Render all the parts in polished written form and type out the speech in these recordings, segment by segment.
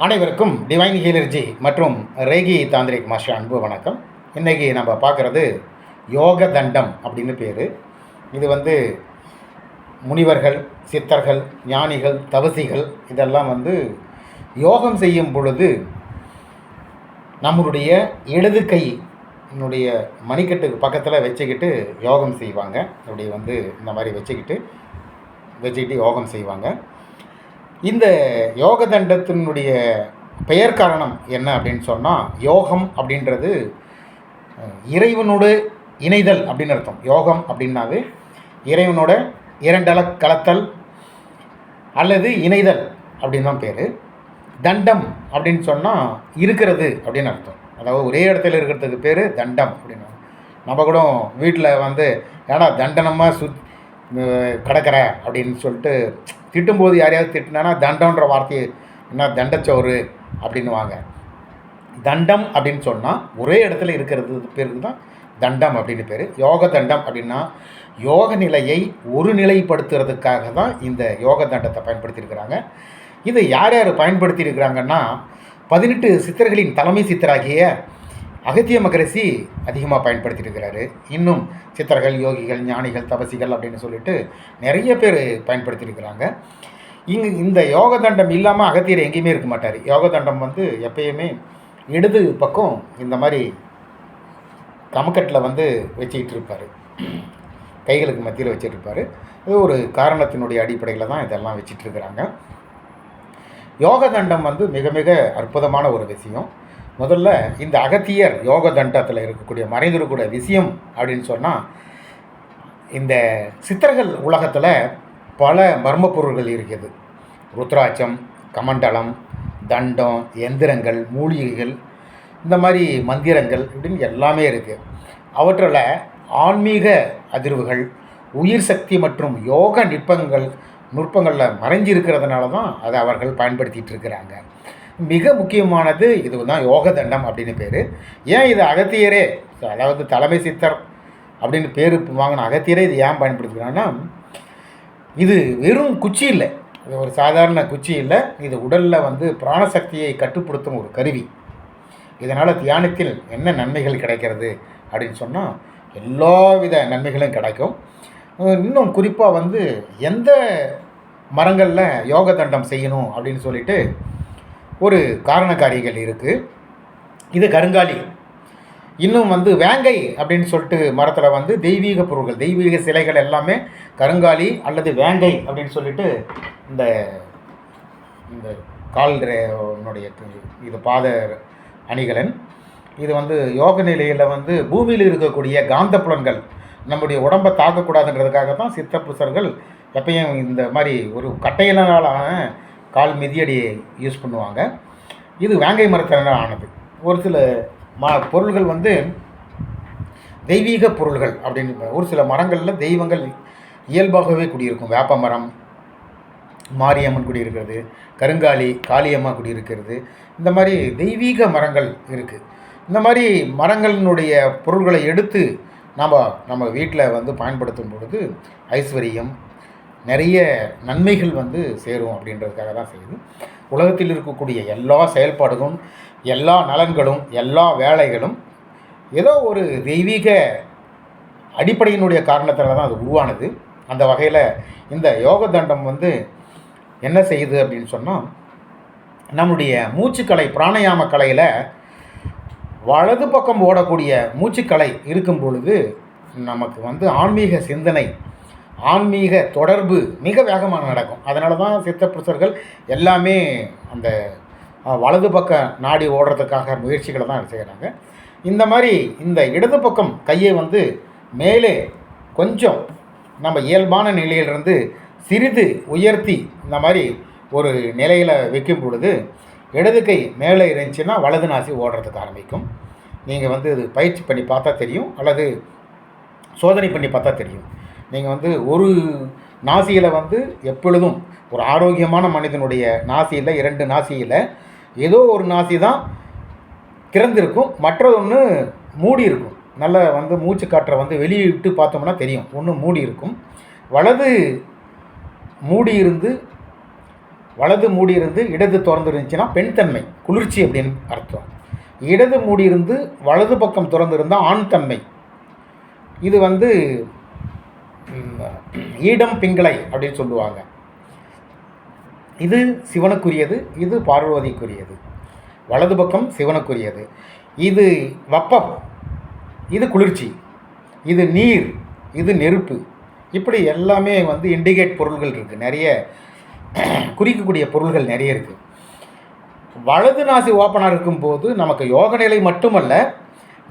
அனைவருக்கும் டிவைன் ஹீலர்ஜி மற்றும் Reiki tantric master அன்பு வணக்கம். இன்றைக்கி நம்ம பார்க்குறது யோக தண்டம் அப்படின்னு பேர். இது முனிவர்கள், சித்தர்கள், ஞானிகள், தவசிகள் இதெல்லாம் யோகம் செய்யும் பொழுது நம்மளுடைய இடது கையினுடைய மணிக்கட்டுக்கு பக்கத்தில் வச்சுக்கிட்டு யோகம் செய்வாங்க. அப்படி இந்த மாதிரி வச்சுக்கிட்டு யோகம் செய்வாங்க. இந்த யோக தண்டத்தினுடைய பெயர் காரணம் என்ன அப்படின்னு சொன்னால், யோகம் அப்படின்றது இறைவனோடு இணைதல் அப்படின்னு அர்த்தம். யோகம் அப்படின்னாவே இறைவனோட இரண்டல கலத்தல் அல்லது இணைதல் அப்படின்னு தான் பேர். தண்டம் அப்படின்னு சொன்னால் இருக்கிறது அப்படின்னு அர்த்தம். அதாவது ஒரே இடத்துல இருக்கிறதுக்கு பேர் தண்டம் அப்படின்னு. நம்ம கூட வீட்டில் ஏன்னா தண்டனமாக கிடக்கிற அப்படின்னு சொல்லிட்டு திட்டும்போது யாரையாவது திட்டினா தண்டம்ன்ற வார்த்தையை என்ன தண்டச்சோறு அப்படின்னுவாங்க. தண்டம் அப்படின்னு சொன்னால் ஒரே இடத்துல இருக்கிறது பேருக்கு தான் தண்டம் அப்படின்னு பேர். யோக தண்டம் அப்படின்னா யோக நிலையை ஒரு நிலைப்படுத்துறதுக்காக தான் இந்த யோக தண்டத்தை பயன்படுத்தியிருக்கிறாங்க. இதை யார் யார் பயன்படுத்தியிருக்கிறாங்கன்னா, 18 சித்தர்களின் தலைமை சித்தராகிய அகத்திய மகரிஷி அதிகமாக பயன்படுத்தியிருக்கிறாரு. இன்னும் சித்தர்கள், யோகிகள், ஞானிகள், தபசிகள் அப்படின்னு சொல்லிட்டு நிறைய பேர் பயன்படுத்தியிருக்கிறாங்க. இந்த யோக தண்டம் இல்லாமல் அகத்தியர் எங்கேயுமே இருக்க மாட்டார். யோக தண்டம் எப்பயுமே இடது பக்கம் இந்த மாதிரி கமக்கட்டில் வச்சுக்கிட்டு இருப்பார், கைகளுக்கு மத்தியில் வச்சுருப்பார். இது ஒரு காரணத்தினுடைய அடிப்படையில் தான் இதெல்லாம் வச்சிட்ருக்கிறாங்க. யோக தண்டம் மிக மிக அற்புதமான ஒரு விஷயம். முதல்ல இந்த அகத்தியர் யோக தண்டத்தில் இருக்கக்கூடிய மறைந்திருக்கக்கூடிய விஷயம் அப்படின்னு சொன்னால், இந்த சித்தர்கள் உலகத்தில் பல மர்ம பொருள்கள் இருக்குது. ருத்ராட்சம், கமண்டலம், தண்டம், எந்திரங்கள், மூலிகைகள், இந்த மாதிரி மந்திரங்கள் இப்படின்னு எல்லாமே இருக்குது. அவற்றில் ஆன்மீக அதிர்வுகள், உயிர் சக்தி மற்றும் யோக நுட்பங்களில் மறைஞ்சிருக்கிறதுனால தான் அதை அவர்கள் பயன்படுத்திகிட்டு இருக்கிறாங்க. மிக முக்கியமானது இது தான் யோக தண்டம் அப்படின்னு பேர். ஏன் இது அகத்தியரே, அதாவது தலைமை சித்தர் அப்படின்னு பேர் வாங்கின அகத்தியரே இது ஏன் பயன்படுத்துகிறாங்கன்னா, இது வெறும் குச்சி இல்லை, இது ஒரு சாதாரண குச்சி இல்லை. இது உடலில் பிராணசக்தியை கட்டுப்படுத்தும் ஒரு கருவி. இதனால் தியானத்தில் என்ன நன்மைகள் கிடைக்கிறது அப்படின்னு சொன்னால், எல்லா வித நன்மைகளும் கிடைக்கும். இன்னும் குறிப்பாக எந்த மரங்களில் யோக தண்டம் செய்யணும் அப்படின்னு சொல்லிட்டு ஒரு காரணக்காரிகள் இருக்குது. இது கருங்காலி. இன்னும் வேங்கை அப்படின்னு சொல்லிட்டு மரத்தில் தெய்வீக பொருள்கள், தெய்வீக சிலைகள் எல்லாமே கருங்காலி அல்லது வேங்கை அப்படின்னு சொல்லிட்டு இந்த இந்த கால்னுடைய இது பாத அணிகலன். இது யோக நிலையில் பூமியில் இருக்கக்கூடிய காந்த புலன்கள் நம்முடைய உடம்பை தாக்கக்கூடாதுன்றதுக்காக தான் சித்த புருஷர்கள் எப்பயும் இந்த மாதிரி ஒரு கட்டையினாலான கால் மிதியடியை யூஸ் பண்ணுவாங்க. இது வேங்கை மரத்தினால் ஆனது. ஒரு சில பொருள்கள் தெய்வீக பொருள்கள் அப்படின்னு. ஒரு சில மரங்களில் தெய்வங்கள் இயல்பாகவே குடியிருக்கும். வேப்ப மரம், மாரியம்மன் குடியிருக்கிறது, கருங்காலி, காளியம்மா குடியிருக்கிறது. இந்த மாதிரி தெய்வீக மரங்கள் இருக்குது. இந்த மாதிரி மரங்களினுடைய பொருள்களை எடுத்து நம்ம வீட்டில் பயன்படுத்தும் பொழுது ஐஸ்வர்யம், நிறைய நன்மைகள் சேரும் அப்படின்றதுக்காக தான் செய்யுது. உலகத்தில் இருக்கக்கூடிய எல்லா செயல்பாடுகளும், எல்லா நலன்களும், எல்லா வேலைகளும் ஏதோ ஒரு தெய்வீக அடிப்படையினுடைய காரணத்தால் தான் அது உருவானது. அந்த வகையில் இந்த யோக தண்டம் என்ன செய்யுது அப்படின்னு சொன்னால், நம்முடைய மூச்சுக்கலை, பிராணாயாம கலையில் வலது பக்கம் ஓடக்கூடிய மூச்சுக்கலை இருக்கும் பொழுது நமக்கு ஆன்மீக சிந்தனை, ஆன்மீக தொடர்பு மிக வேகமாக நடக்கும். அதனால தான் சித்த புருஷர்கள் எல்லாமே அந்த வலது பக்க நாடி ஓடுறதுக்காக முயற்சிகளை தான் செய்கிறாங்க. இந்த மாதிரி இந்த இடது பக்கம் கையை மேலே கொஞ்சம் நம்ம இயல்பான நிலையிலிருந்து சிறிது உயர்த்தி இந்த மாதிரி ஒரு நிலையில் வைக்கும் பொழுது இடது கை மேலே இருந்துச்சுன்னா வலது நாசி ஓடுறதுக்கு ஆரம்பிக்கும். நீங்கள் இது பயிற்சி பண்ணி பார்த்தா தெரியும், அல்லது சோதனை பண்ணி பார்த்தா தெரியும். நீங்கள் ஒரு நாசியில் எப்பொழுதும் ஒரு ஆரோக்கியமான மனிதனுடைய நாசியில், 2 நாசியில் ஏதோ ஒரு நாசி தான் திறந்திருக்கும், மற்றது ஒன்று மூடி இருக்கும். நல்லா மூச்சு காற்றை வெளியே விட்டு பார்த்தோம்னா தெரியும், ஒன்று மூடி இருக்கும். வலது மூடி இருந்து வலது மூடி இருந்து இடது திறந்து இருந்துச்சுன்னா பெண்தன்மை, குளிர்ச்சி அப்படின்னு அர்த்தம். இடது மூடி இருந்து வலது பக்கம் திறந்து இருந்தால் ஆண் தன்மை. இது வந்து ஈடம் பிங்களை அப்படின்னு சொல்லுவாங்க. இது சிவனுக்குரியது, இது பார்வதிக்குரியது. வலது பக்கம் சிவனுக்குரியது. இது வெப்பம், இது குளிர்ச்சி, இது நீர், இது நெருப்பு. இப்படி எல்லாமே வந்து இண்டிகேட் பொருள்கள் இருக்குது, நிறைய குறிக்கக்கூடிய பொருள்கள் நிறைய இருக்குது. வலது நாசி ஓப்பனாக இருக்கும்போது நமக்கு யோக நிலை மட்டுமல்ல,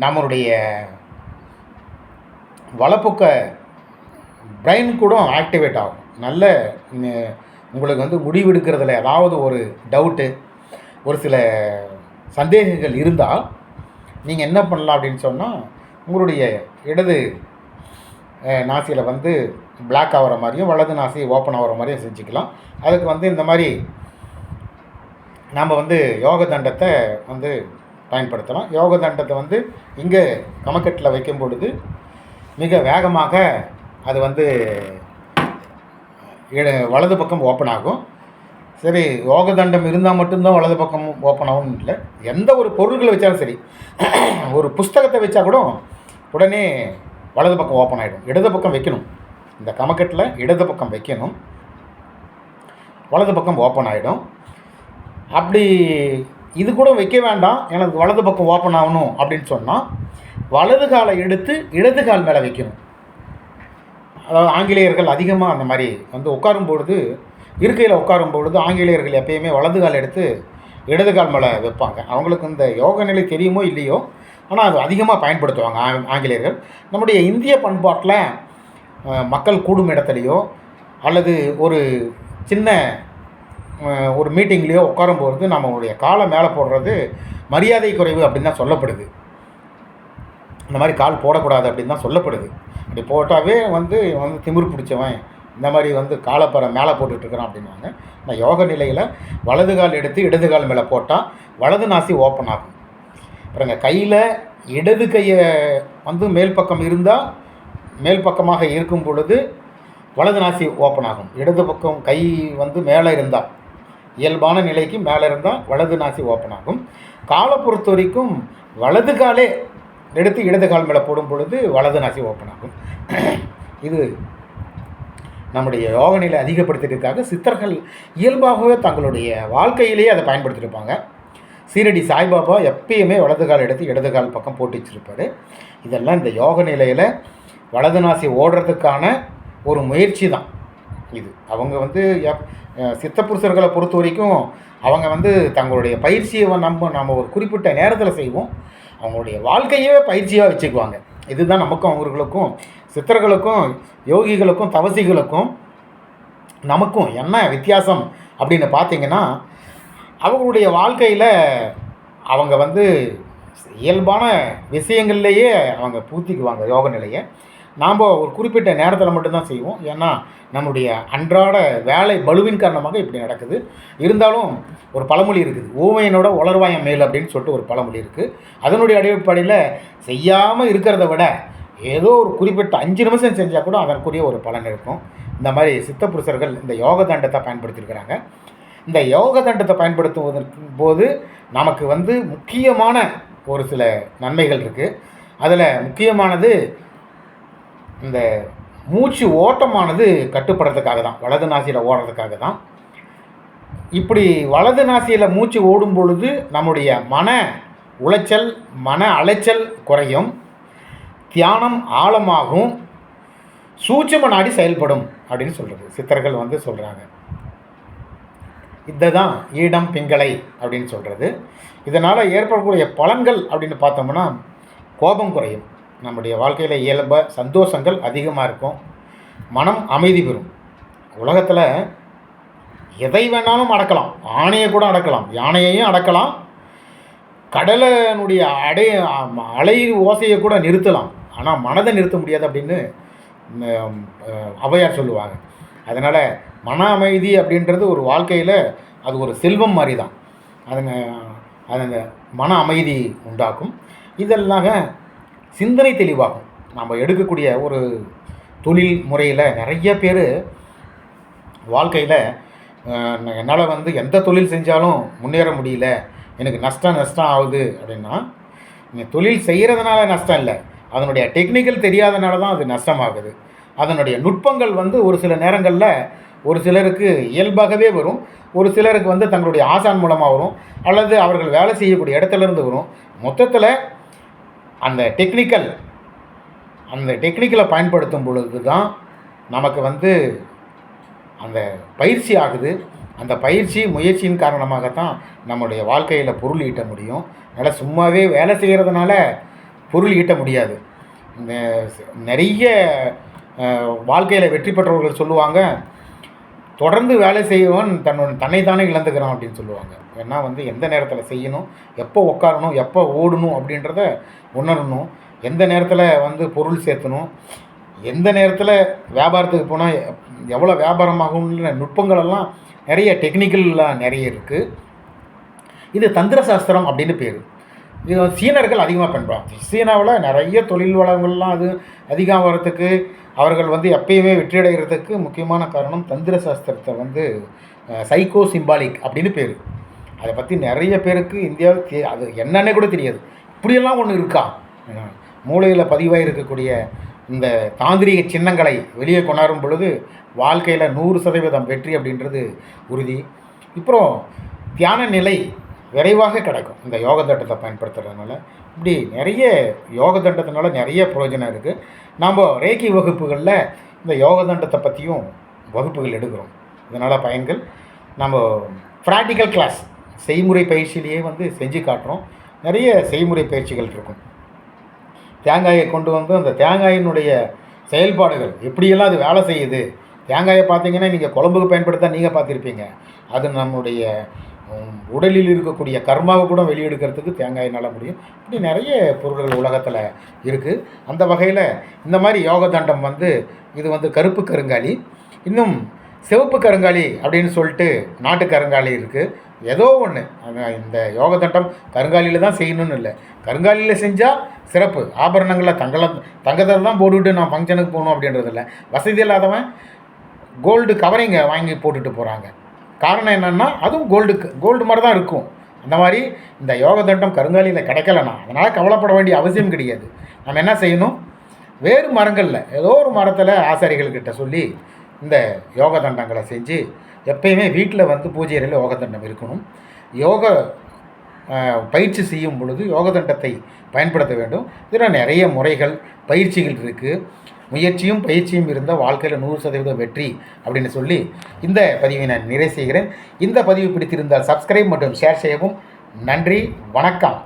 நம்மளுடைய வலப்பக்க பிரெயின் கூட ஆக்டிவேட் ஆகும். நல்ல உங்களுக்கு வந்து முடிவெடுக்கிறதுல ஏதாவது ஒரு டவுட்டு, ஒரு சில சந்தேகங்கள் இருந்தால் நீங்கள் என்ன பண்ணலாம் அப்படின்னு சொன்னால், உங்களுடைய இடது நாசியில் வந்து பிளாக் ஆகிற மாதிரியும் வலது நாசி ஓப்பன் ஆகிற மாதிரியும் செஞ்சுக்கலாம். அதுக்கு வந்து இந்த மாதிரி நாம் வந்து யோக தண்டத்தை வந்து பயன்படுத்தலாம். யோக தண்டத்தை வந்து இங்கே கமக்கட்டில் வைக்கும் பொழுது மிக வேகமாக அது வந்து வலது பக்கம் ஓப்பன் ஆகும். சரி, யோக தண்டம் இருந்தால் மட்டும்தான் வலது பக்கம் ஓப்பன் ஆகும்னு இல்லை. எந்த ஒரு பொருள்களை வச்சாலும் சரி, ஒரு புஸ்தகத்தை வச்சா கூட உடனே வலது பக்கம் ஓப்பன் ஆகிடும். இடது பக்கம் வைக்கணும், இந்த கமக்கட்டில் இடது பக்கம் வைக்கணும், வலது பக்கம் ஓப்பன் ஆகிடும். அப்படி இது கூட வைக்க வேண்டாம், எனக்கு வலது பக்கம் ஓப்பன் ஆகணும் அப்படின்னு சொன்னால் வலது காலை எடுத்து இடது கால் மேலே வைக்கணும். அதாவது ஆங்கிலேயர்கள் அதிகமாக அந்த மாதிரி வந்து உட்காரும் பொழுது, இருக்கையில் உட்காரும் பொழுது ஆங்கிலேயர்கள் எப்பயுமே வலது கால் எடுத்து இடது கால் மேலே வைப்பாங்க. அவங்களுக்கு இந்த யோக நிலை தெரியுமோ இல்லையோ, ஆனால் அது அதிகமாக பயன்படுத்துவாங்க ஆங்கிலேயர்கள். நம்முடைய இந்திய பண்பாட்டில் மக்கள் கூடும் இடத்துலையோ அல்லது ஒரு சின்ன ஒரு மீட்டிங்லேயோ உட்காரும்போது நம்மளுடைய காலை மேலே போடுறது மரியாதை குறைவு அப்படின்னு தான் சொல்லப்படுது. இந்த மாதிரி கால் போடக்கூடாது அப்படின்னு தான் சொல்லப்படுது. அப்படி போட்டாவே வந்து திமிர் பிடிச்சவன், இந்த மாதிரி வந்து காலைப்பற மேலே போட்டுட்ருக்கிறான் அப்படின்வாங்க. இந்த யோக நிலையில் வலது கால் எடுத்து இடது கால் மேலே போட்டால் வலது நாசி ஓப்பன் ஆகும். அப்புறங்க கையில் இடது கையை வந்து மேல் பக்கம் இருந்தால், மேல் பக்கமாக இருக்கும் பொழுது வலது நாசி ஓப்பன் ஆகும். இடது பக்கம் கை வந்து மேலே இருந்தால், இயல்பான நிலைக்கு மேலே இருந்தால் வலது நாசி ஓப்பன் ஆகும். காலை பொறுத்த வரைக்கும் வலது காலே எடுத்து இடது கால் மேலே போடும் பொழுது வலது நாசி ஓப்பன் ஆகும். இது நம்முடைய யோக நிலை அதிகப்படுத்துறதுக்காக சித்தர்கள் இயல்பாகவே தங்களுடைய வாழ்க்கையிலேயே அதை பயன்படுத்தியிருப்பாங்க. சீரடி சாய்பாபா எப்பயுமே வலது கால் எடுத்து இடது கால் பக்கம் போட்டு வச்சுருப்பார். இதெல்லாம் இந்த யோக நிலையில் வலது நாசி ஓடுறதுக்கான ஒரு முயற்சி தான் இது. அவங்க வந்து சித்தப்புருஷர்களை பொறுத்த வரைக்கும் அவங்க வந்து தங்களுடைய பயிற்சியை நம்ம ஒரு குறிப்பிட்ட நேரத்தில் செய்வோம். அவங்களுடைய வாழ்க்கையவே பயிற்சியாக வச்சுக்குவாங்க. இதுதான் நமக்கும் அவங்களுக்கும், சித்தர்களுக்கும் யோகிகளுக்கும் தவசிகளுக்கும் நமக்கும் என்ன வித்தியாசம் அப்படின்னு பார்த்தீங்கன்னா, அவங்களுடைய வாழ்க்கையில் அவங்க வந்து இயல்பான விஷயங்கள்லேயே அவங்க பூர்த்திக்குவாங்க யோக நிலையை. நாம் ஒரு குறிப்பிட்ட நேரத்தில் மட்டும்தான் செய்வோம். ஏன்னா நம்முடைய அன்றாட வேலை பளுவின் காரணமாக இப்படி நடக்குது. இருந்தாலும் ஒரு பழமொழி இருக்குது, ஊமையனோட உளர்வாயம் மேல் அப்படின்னு சொல்லிட்டு ஒரு பழமொழி இருக்குது. அதனுடைய அடிப்படையில் செய்யாமல் இருக்கிறத விட ஏதோ ஒரு குறிப்பிட்ட 5 நிமிஷம் செஞ்சால் கூட அதற்குரிய ஒரு பலன் இருக்கும். இந்த மாதிரி சித்த புருஷர்கள் இந்த யோக தண்டத்தை பயன்படுத்தியிருக்கிறாங்க. இந்த யோக தண்டத்தை பயன்படுத்துவதற்கு போது நமக்கு வந்து முக்கியமான ஒரு சில நன்மைகள் இருக்குது. அதில் முக்கியமானது இந்த மூச்சு ஓட்டமானது கட்டுப்படுறதுக்காக தான், வலது நாசியில் ஓடுறதுக்காக தான். இப்படி வலது நாசியில் மூச்சு ஓடும் பொழுது நம்முடைய மன உளைச்சல், மன அலைச்சல் குறையும், தியானம் ஆழமாகும், சூட்சும நாடி செயல்படும் அப்படின்னு சொல்கிறது சித்தர்கள் வந்து சொல்கிறாங்க. இதுதான் ஈடம் பிங்களை அப்படின்னு சொல்கிறது. இதனால் ஏற்படக்கூடிய பலன்கள் அப்படின்னு பார்த்தோம்னா, கோபம் குறையும், நம்முடைய வாழ்க்கையில் இயல்ப சந்தோஷங்கள் அதிகமாக இருக்கும், மனம் அமைதி பெறும். உலகத்தில் எதை வேணாலும் அடக்கலாம், ஆணையை கூட அடக்கலாம், யானையையும் அடக்கலாம், கடலினுடைய அலை ஓசையை கூட நிறுத்தலாம், ஆனால் மனதை நிறுத்த முடியாது அப்படின்னு ஔவையார் சொல்லுவாங்க. அதனால் மன அமைதி அப்படின்றது ஒரு வாழ்க்கையில் அது ஒரு செல்வம் மாதிரி தான். அது மன அமைதி உண்டாக்கும். இதெல்லாம் சிந்தனை தெளிவாகும். நம்ம எடுக்கக்கூடிய ஒரு தொழில் முறையில் நிறைய பேர் வாழ்க்கையில் என்னால் வந்து எந்த தொழில் செஞ்சாலும் முன்னேற முடியல, எனக்கு நஷ்டம் ஆகுது அப்படின்னா, நீங்கள் தொழில் செய்கிறதுனால நஷ்டம் இல்லை, அதனுடைய டெக்னிக்கல் தெரியாதனால தான் அது நஷ்டமாகுது. அதனுடைய நுட்பங்கள் வந்து ஒரு சில நேரங்களில் ஒரு சிலருக்கு இயல்பாகவே வரும், ஒரு சிலருக்கு வந்து தங்களுடைய ஆசான் மூலமாக வரும், அல்லது அவர்கள் வேலை செய்யக்கூடிய இடத்துலேருந்து வரும். மொத்தத்தில் அந்த டெக்னிக்கலை பயன்படுத்தும் பொழுது தான் நமக்கு வந்து அந்த பயிற்சி ஆகுது. அந்த பயிற்சி முயற்சியின் காரணமாகத்தான் நம்முடைய வாழ்க்கையில் பொருள் ஈட்ட முடியும். அதனால் சும்மாவே வேலை செய்கிறதுனால பொருள் ஈட்ட முடியாது. நிறைய வாழ்க்கையில் வெற்றி பெற்றவர்கள் சொல்லுவாங்க, தொடர்ந்து வேலை செய்வன் தன்னைத்தானே இழந்துக்கிறான் அப்படின்னு சொல்லுவாங்க. ஏன்னா வந்து எந்த நேரத்தில் செய்யணும், எப்போ உட்காரணும், எப்போ ஓடணும் அப்படின்றத உணரணும், எந்த நேரத்தில் வந்து பொருள் சேர்த்தணும், எந்த நேரத்தில் வியாபாரத்துக்கு போனால் எவ்வளோ வியாபாரமாகும்ன்ற நுட்பங்களெல்லாம் நிறைய டெக்னிக்கல்லாம் நிறைய இருக்குது. இது தந்திர சாஸ்திரம் அப்படின்னு பேர். இது சீனர்கள் அதிகமாக பயன்படுறாங்க. சீனாவில் நிறைய தொழில் வளங்கள்லாம் அது அதிகம் வரத்துக்கு, அவர்கள் வந்து எப்பயுமே வெற்றியடைகிறதுக்கு முக்கியமான காரணம் தந்திர சாஸ்திரத்தை வந்து சைக்கோ சிம்பாலிக் அப்படின்னு பேர். அதை பற்றி நிறைய பேருக்கு இந்தியாவுக்கு அது என்னன்னே கூட தெரியாது. இப்படியெல்லாம் ஒன்று இருக்கா, மூளையில் பதிவாக இருக்கக்கூடிய இந்த தாந்திரிக சின்னங்களை வெளியே கொண்டாடும் பொழுது வாழ்க்கையில் 100% வெற்றி அப்படின்றது உறுதி. அப்புறம் தியான நிலை விரைவாக கிடைக்கும் இந்த யோக தண்டத்தை பயன்படுத்துறதுனால. இப்படி நிறைய யோக தண்டத்தினால நிறைய பிரயோஜனம் இருக்குது. நாம் ரேக்கி வகுப்புகளில் இந்த யோக தண்டத்தை பற்றியும் வகுப்புகள் எடுக்கிறோம். இதனால் பயன்கள் நம்ம ப்ராக்டிக்கல் கிளாஸ் செய்முறை பயிற்சியிலேயே வந்து செஞ்சு காட்டுறோம். நிறைய செய்முறை பயிற்சிகள் இருக்கும். தேங்காயை கொண்டு வந்து அந்த தேங்காயினுடைய செயல்பாடுகள் எப்படியெல்லாம் அது வேலை செய்யுது. தேங்காயை பார்த்தீங்கன்னா நீங்கள் குழம்புக்கு பயன்படுத்த நீங்கள் பார்த்துருப்பீங்க. அது நம்முடைய உடலில் இருக்கக்கூடிய கர்மாவை கூட வெளியெடுக்கிறதுக்கு தேங்காயினால் முடியும். இப்படி நிறைய பொருள்கள் உலகத்தில் இருக்குது. அந்த வகையில் இந்த மாதிரி யோக தண்டம் வந்து இது வந்து கருப்பு கருங்காலி, இன்னும் சிவப்பு கருங்காலி அப்படின்னு சொல்லிட்டு நாட்டு கருங்காலி இருக்குது. ஏதோ ஒன்று இந்த யோக தண்டம் கருங்காலியில் தான் செய்யணும்னு இல்லை, கருங்காலியில் செஞ்சால் சிறப்பு. ஆபரணங்களில் தங்கத்தில் தான் போட்டுக்கிட்டு நான் ஃபங்க்ஷனுக்கு போகணும் அப்படின்றது இல்லை. வசதி இல்லாதவன் கோல்டு கவரிங்கை வாங்கி போட்டுட்டு போகிறாங்க. காரணம் என்னென்னா அதுவும் கோல்டு மாதிரி தான் இருக்கும். அந்த மாதிரி இந்த யோக தண்டம் கருங்காலியில் கிடைக்கலனா அதனால் கவலைப்பட வேண்டிய அவசியம் கிடையாது. நம்ம என்ன செய்யணும், வேறு மரங்களில் ஏதோ ஒரு மரத்தில் ஆசாரிகள்கிட்ட சொல்லி இந்த யோக தண்டங்களை செஞ்சு எப்பயுமே வீட்டில் வந்து பூஜை அறையில் யோக தண்டம் இருக்கணும். யோக பயிற்சி செய்யும் பொழுது யோக தண்டத்தை பயன்படுத்த வேண்டும். இதில் நிறைய முறைகள் பயிற்சிகள் இருக்குது. முயற்சியும் பயிற்சியும் இருந்தால் வாழ்க்கையில் 100% வெற்றி அப்படின்னு சொல்லி இந்த பதிவை நான் நிறைவு செய்கிறேன். இந்த பதிவு பிடித்திருந்தால் சப்ஸ்கிரைப் மற்றும் ஷேர் செய்யவும். நன்றி, வணக்கம்.